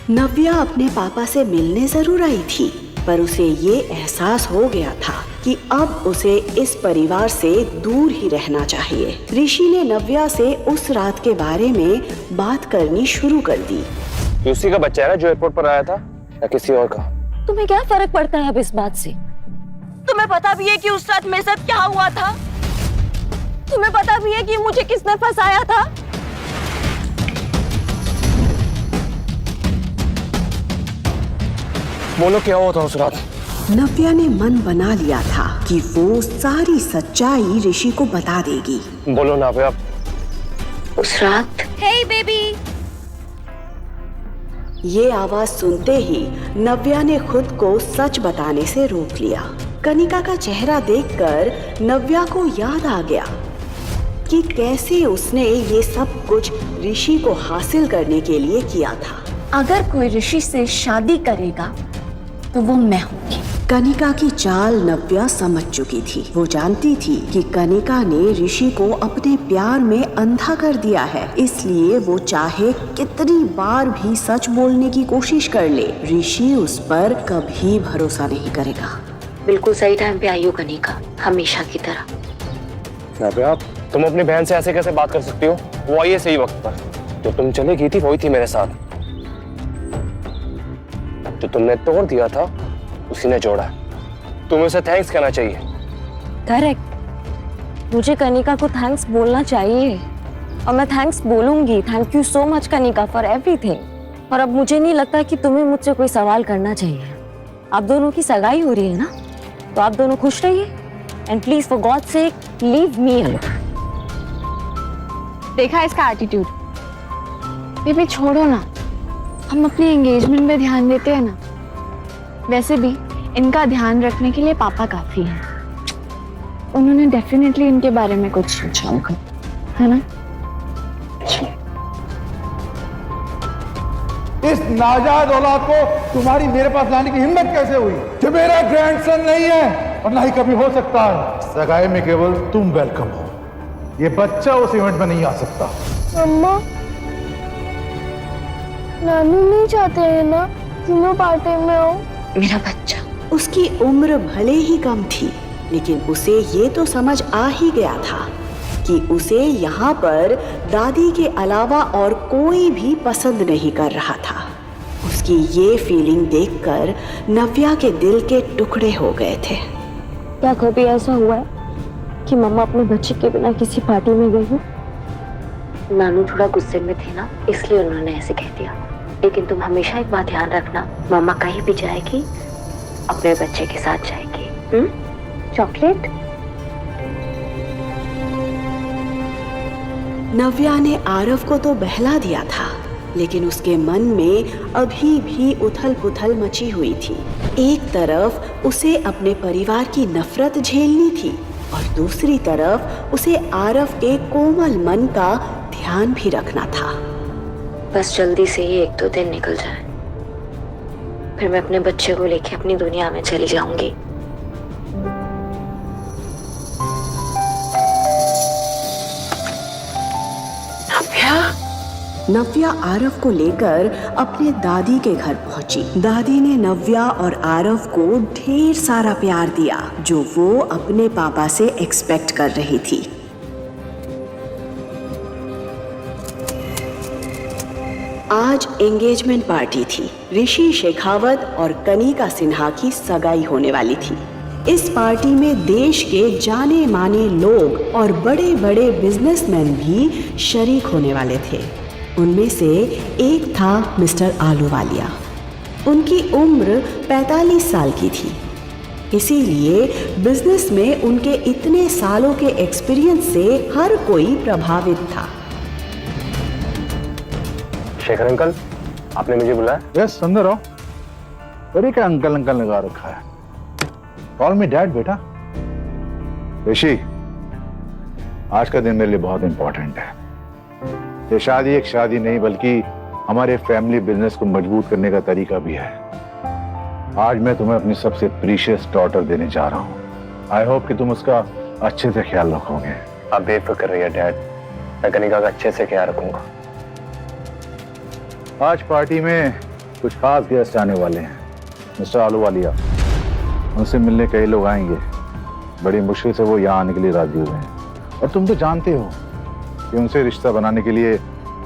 नव्या अपने पापा से मिलने जरूर आई थी, पर उसे ये एहसास हो गया था कि अब उसे इस परिवार से दूर ही रहना चाहिए। ऋषि ने नव्या से उस रात के बारे में बात करनी शुरू कर दी। उसी का बच्चा है ना जो एयरपोर्ट पर आया था, या किसी और का? तुम्हें क्या फर्क पड़ता है अब इस बात से? तुम्हें पता भी है कि उस रात मेरे साथ क्या हुआ था? तुम्हें पता भी है कि मुझे किसने फंसाया था? बोलो क्या हुआ था उस रात? नव्या ने मन बना लिया था कि वो सारी सच्चाई ऋषि को बता देगी। बोलो नव्या। उस रात हे बेबी। ये आवाज सुनते ही नव्या ने खुद को सच बताने से रोक लिया। कनिका का चेहरा देखकर नव्या को याद आ गया कि कैसे उसने ये सब कुछ ऋषि को हासिल करने के लिए किया था। अगर कोई ऋषि से शादी करेगा तो वो मैं होंगी। कनिका की चाल नव्या समझ चुकी थी। वो जानती थी कि कनिका ने ऋषि को अपने प्यार में अंधा कर दिया है, इसलिए वो चाहे कितनी बार भी सच बोलने की कोशिश कर ले, ऋषि उस पर कभी भरोसा नहीं करेगा। बिल्कुल सही टाइम पे आई हो कनिका, हमेशा की तरह। नव्या, तुम अपनी बहन से ऐसे कैसे बात कर सकती हो? वो आई है सही वक्त पर। जो तुम चली गई थी वही थी मेरे साथ। जो तुमने तोड़ दिया था उसी ने जोड़ा। तुम्हें उसे थैंक्स कहना चाहिए। करेक्ट, मुझे कनिका को थैंक्स बोलना चाहिए और मैं थैंक्स बोलूंगी। Thank you so much Kanika for everything. और अब मुझे नहीं लगता कि तुम्हें मुझसे कोई सवाल करना चाहिए। आप दोनों की सगाई हो रही है ना, तो आप दोनों खुश रहिए and please for God sake leave me alone. देखा इसका एटीट्यूड। बेबी छोड़ो ना, हम अपने एंगेजमेंट पे ध्यान देते हैं ना। वैसे भी इनका ध्यान रखने के लिए पापा काफी हैं। उन्होंने डेफिनेटली इनके बारे में कुछ सोचा होगा, है ना? इस नाजायज औलाद को तुम्हारी मेरे पास लाने की हिम्मत कैसे हुई? जो मेरा ग्रैंडसन नहीं है और ना ही कभी हो सकता है। सगाई में केवल तुम वेलकम हो, ये बच्चा उस इवेंट में नहीं आ सकता। अम्मा, नानू नहीं चाहते हैं ना कि मैं पार्टी में आऊं? मेरा बच्चा। उसकी उम्र भले ही कम थी, लेकिन उसे ये तो समझ आ ही गया था कि उसे यहाँ पर दादी के अलावा और कोई भी पसंद नहीं कर रहा था। उसकी ये फीलिंग देखकर नव्या के दिल के टुकड़े हो गए थे। क्या कभी ऐसा हुआ है कि मम्मा अपने बच्चे के बिना किसी पार्टी में गई हो? नानू थोड़ा गुस्से में थे ना, इसलिए उन्होंने ऐसे कह दिया। लेकिन तुम हमेशा एक बात ध्यान रखना, मम्मा कहीं भी जाएगी अपने बच्चे के साथ जाएगी। चॉकलेट? नव्या ने आरव को तो बहला दिया था, लेकिन उसके मन में अभी भी उथल पुथल मची हुई थी। एक तरफ उसे अपने परिवार की नफरत झेलनी थी और दूसरी तरफ उसे आरव के कोमल मन का ध्यान भी रखना था। बस जल्दी से ही 1-2 दिन निकल जाए, फिर मैं अपने बच्चे को लेके अपनी दुनिया में चली जाऊंगी। नव्या आरव को लेकर अपने दादी के घर पहुंची। दादी ने नव्या और आरव को ढेर सारा प्यार दिया, जो वो अपने पापा से एक्सपेक्ट कर रही थी। आज एंगेजमेंट पार्टी थी। ऋषि शेखावत और कनिका सिन्हा की सगाई होने वाली थी। इस पार्टी में देश के जाने माने लोग और बड़े बड़े बिजनेसमैन भी शरीक होने वाले थे। उनमें से एक था मिस्टर आलूवालिया। उनकी उम्र 45 साल की थी, इसीलिए बिजनेस में उनके इतने सालों के एक्सपीरियंस से हर कोई प्रभावित था। शेखर अंकल, आपने मुझे बुलाया? यस, अंदर आओ। बड़ी का अंकल अंकल लगा रखा है। कॉल मी डैड बेटा। ऋषि, आज का दिन मेरे लिए बहुत इंपॉर्टेंट है। ये शादी एक शादी नहीं, बल्कि हमारे फैमिली बिजनेस को मजबूत करने का तरीका भी है। आज मैं तुम्हें अपनी सबसे प्रीशियस डॉटर देने जा रहा हूँ। आई होप कि तुम उसका अच्छे से ख्याल रखोगे। आप बेफिक्र रहिए डैड, मैं कनिका का अच्छे से ख्याल रखूंगा। आज पार्टी में कुछ खास गेस्ट आने वाले हैं, मिस्टर आलूवालिया। उनसे मिलने कई लोग आएंगे। बड़ी मुश्किल से वो यहाँ आने के लिए राजी हुए हैं। और तुम तो जानते हो कि उनसे रिश्ता बनाने के लिए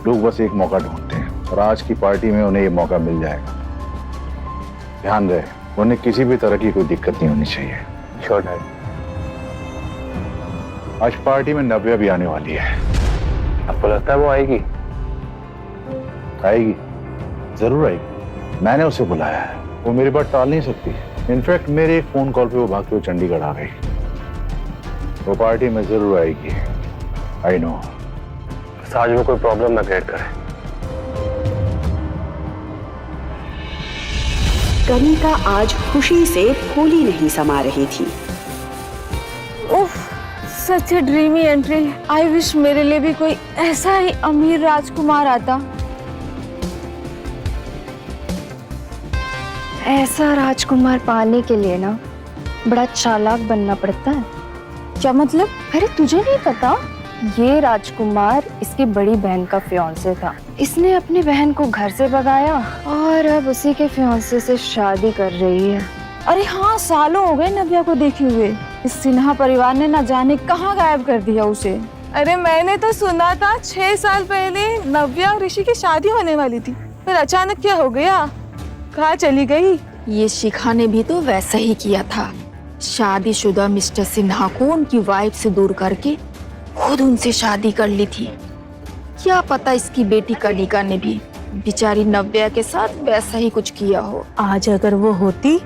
लोग बस एक मौका ढूंढते हैं, और आज की पार्टी में उन्हें ये मौका मिल जाएगा। ध्यान रहे, उन्हें किसी भी तरह की कोई दिक्कत नहीं होनी चाहिए। Sure dad. आज पार्टी में नव्या भी आने वाली है। आपको लगता है वो आएगी? आएगी, जरूर आएगी। मैंने उसे बुलाया है, वो मेरी बात टाल नहीं सकती। इनफैक्ट मेरे एक फोन कॉल पे वो भागते हुए चंडीगढ़ आ गई। वो पार्टी में जरूर आएगी, आई नो। आज वो कोई प्रॉब्लम ना क्रिएट करे। कनिका आज खुशी से फूली नहीं समा रही थी। उफ, सच ए ड्रीमी एंट्री। आई विश मेरे लिए भी कोई ऐसा ही अमीर राजकुमार आता। ऐसा राजकुमार पाने के लिए ना बड़ा चालाक बनना पड़ता है। क्या मतलब? अरे तुझे नहीं पता, ये राजकुमार इसकी बड़ी बहन का फियांसे था। इसने अपनी बहन को घर से भगाया और अब उसी के फियांसे से शादी कर रही है। अरे हाँ, सालों हो गए नव्या को देखे हुए। इस सिन्हा परिवार ने न जाने कहाँ गायब कर दिया उसे। अरे मैंने तो सुना था 6 साल पहले नव्या और ऋषि की शादी होने वाली थी, फिर अचानक क्या हो गया? कहाँ चली गई? ये शिखा ने भी तो वैसा ही किया था। शादीशुदा मिस्टर सिन्हा को उनकी वाइफ से दूर करके खुद उनसे शादी कर ली थी। क्या पता इसकी बेटी कनिका ने भी बेचारी नव्या के साथ वैसा ही कुछ किया हो। आज अगर वो होती,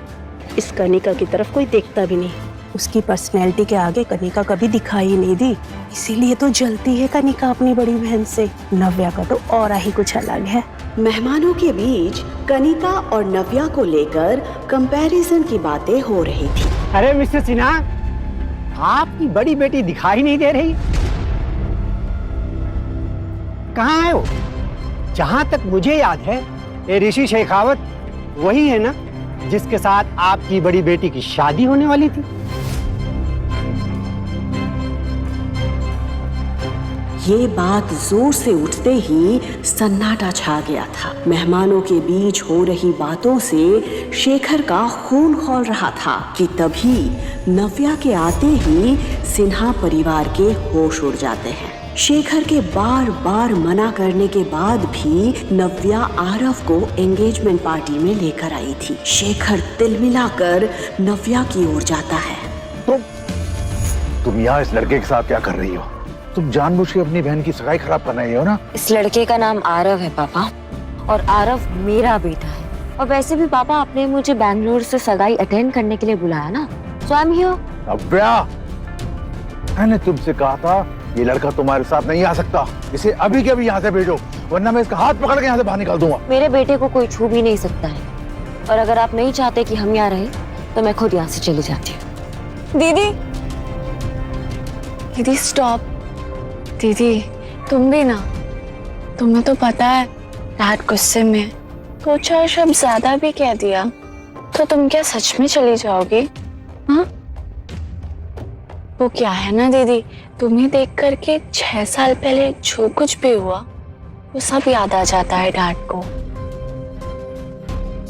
इस कनिका की तरफ कोई देखता भी नहीं। उसकी पर्सनैलिटी के आगे कनिका कभी दिखाई नहीं दी, इसीलिए तो जलती है कनिका अपनी बड़ी बहन से। नव्या का तो और ही कुछ अलग है। मेहमानों के बीच कनिका और नव्या को लेकर कंपैरिजन की बातें हो रही थी। अरे मिस्टर सिन्हा, आपकी बड़ी बेटी दिखाई नहीं दे रही। कहाँ है वो? जहां तक मुझे याद है, ये ऋषि शेखावत वही है ना जिसके साथ आपकी बड़ी बेटी की शादी होने वाली थी। ये बात जोर से उठते ही सन्नाटा छा गया था। मेहमानों के बीच हो रही बातों से शेखर का खून खौल रहा था कि तभी नव्या के आते ही सिन्हा परिवार के होश उड़ जाते हैं। शेखर के बार बार मना करने के बाद भी नव्या आरव को एंगेजमेंट पार्टी में लेकर आई थी। शेखर तिलमिलाकर नव्या की ओर जाता है। तुम यहाँ इस लड़के के साथ क्या कर रही हो? तुम जानबूझ के अपनी बहन की सगाई खराब कर रही हो ना? इस लड़के का नाम आरव है पापा, और आरव मेरा बेटा है। और वैसे भी पापा, आपने मुझे बैंगलोर से सगाई अटेंड करने के लिए बुलाया ना, सो आई एम हियर। नव्या, मैंने तुमसे कहा था ये लड़का तुम्हारे साथ नहीं आ सकता। इसे अभी के अभी यहाँ से भेजो, वरना मैं इसका हाथ पकड़ के यहाँ से बाहर निकाल दूंगा। मेरे बेटे को कोई छू भी नहीं सकता है, और अगर आप नहीं चाहते कि हम यहाँ रहे तो मैं खुद यहाँ से चली जाती हूँ। दीदी, दीदी स्टॉप। दीदी तुम भी ना, तुम्हें तो पता है डैड गुस्से में 2-4 शब्द ज्यादा भी कह दिया तो तुम क्या सच में चली जाओगी? हाँ, वो क्या है ना दीदी, तुम्हें देख करके 6 साल पहले जो कुछ भी हुआ वो सब याद आ जाता है डैड को।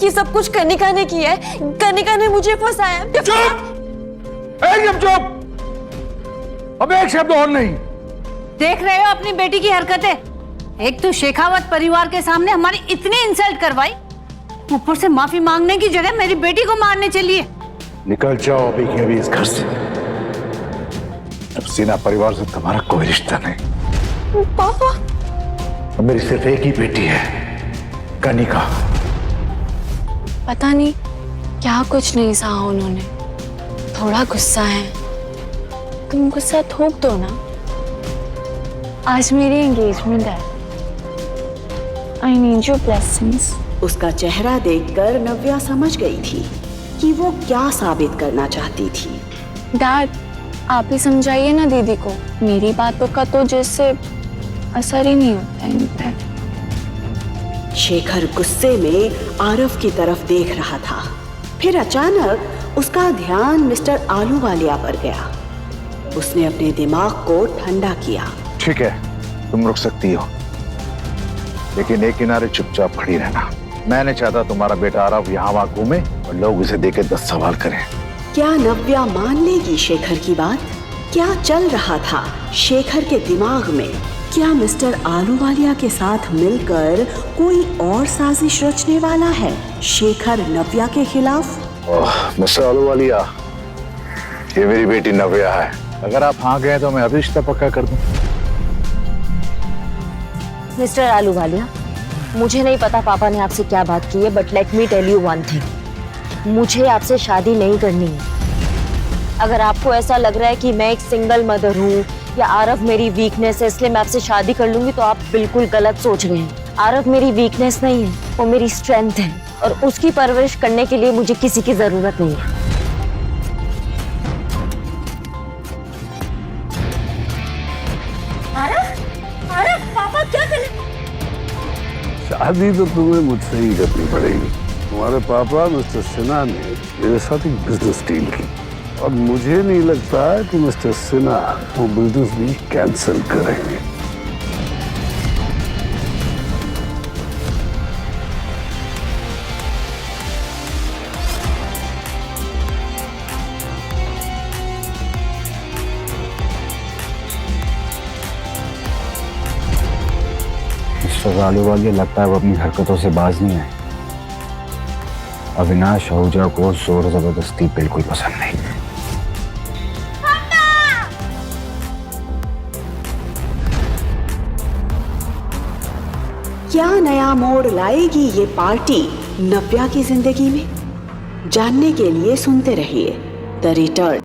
ये सब कुछ कनिका ने किया है। कनिका ने मुझे फंसाया। एकदम चुप! अब एक शब्द और नहीं। देख रहे हो अपनी बेटी की हरकतें? एक तो शेखावत परिवार के सामने हमारी इतनी इंसल्ट करवाई, ऊपर से माफी मांगने की जगह मेरी बेटी को मारने चली है। निकल जाओ अभी के अभी इस घर से। अब सिन्हा परिवार से तुम्हारा कोई रिश्ता नहीं। पापा, अब मेरी सिर्फ एक ही बेटी है, कनिका। पता नहीं क्या कुछ नहीं सहा उन्होंने, थोड़ा गुस्सा है। तुम गुस्सा थोक दो ना। आज मेरी एंगेजमेंट है। I need your blessings. उसका चेहरा देखकर नव्या समझ गई थी कि वो क्या साबित करना चाहती थी। डैड, आप ही समझाइए ना दीदी को। मेरी बातों का तो जैसे असर ही नहीं होता इन पे। शेखर गुस्से में आरव की तरफ देख रहा था। फिर अचानक उसका ध्यान मिस्टर आलूवालिया पर गया। उसने अपने दिमाग को ठंडा किया। ठीक है, तुम रुक सकती हो, लेकिन एक किनारे चुपचाप खड़ी रहना। मैं नहीं चाहता तुम्हारा बेटा आरव यहाँ वहाँ घूमे और लोग इसे देख के 10 सवाल करें। क्या नव्या मान लेगी शेखर की बात? क्या चल रहा था शेखर के दिमाग में? क्या मिस्टर आलूवालिया के साथ मिलकर कोई और साजिश रचने वाला है शेखर नव्या के खिलाफ? मिस्टर आलूवालिया, ये मेरी बेटी नव्या है। अगर आप हाँ गए तो मैं अभी रिश्ता पक्का कर दूं। मिस्टर आलूवालिया, मुझे नहीं पता पापा ने आपसे क्या बात की है, but let me tell you one thing, मुझे आपसे शादी नहीं करनी है। अगर आपको ऐसा लग रहा है कि मैं एक सिंगल मदर हूँ या आरव मेरी वीकनेस है इसलिए मैं आपसे शादी कर लूंगी, तो आप बिल्कुल गलत सोच रहे हैं। आरव मेरी वीकनेस नहीं है, वो मेरी स्ट्रेंथ है और उसकी परवरिश करने के लिए मुझे किसी की जरूरत नहीं है। शादी तो तुम्हें मुझसे ही करनी पड़ेगी। तुम्हारे पापा मिस्टर सिन्हा ने मेरे साथ एक बिजनेस डील की और मुझे नहीं लगता कि मिस्टर सिन्हा वो बिजनेस डील कैंसिल करेंगे। आलूवालिया लगता है वो अपनी हरकतों से बाज नहीं है। अविनाश आहूजा को जोर जबरदस्ती बिल्कुल पसंद नहीं। क्या नया मोड़ लाएगी ये पार्टी नव्या की जिंदगी में? जानने के लिए सुनते रहिए द रिटर्न।